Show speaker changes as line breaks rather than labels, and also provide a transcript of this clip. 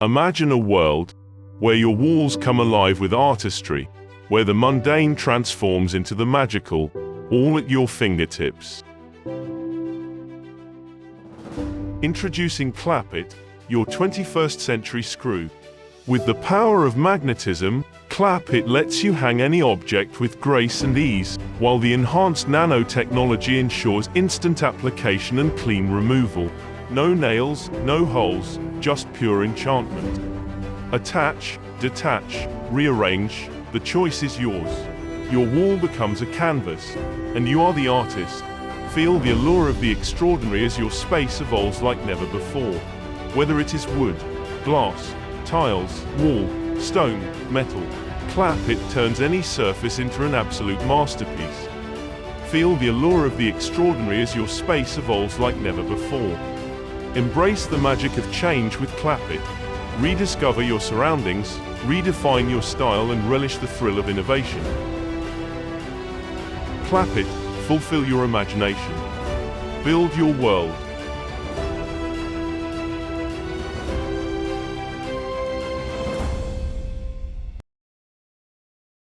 Imagine a world where your walls come alive with artistry, where the mundane transforms into the magical, all at your fingertips. Introducing KLAPiT, your 21st century screw. With the power of magnetism, KLAPiT lets you hang any object with grace and ease, while the enhanced nanotechnology ensures instant application and clean removal. No nails, no holes, just pure enchantment. Attach, detach, rearrange, the choice is yours. Your wall becomes a canvas, and you are the artist. Feel the allure of the extraordinary as your space evolves like never before. Whether it is wood, glass, tiles, wall, stone, metal, KLAPiT turns any surface into an absolute masterpiece. Feel the allure of the extraordinary as your space evolves like never before. Embrace the magic of change with KLAPiT. Rediscover your surroundings, redefine your style, and relish the thrill of innovation. KLAPiT, fulfill your imagination. Build your world.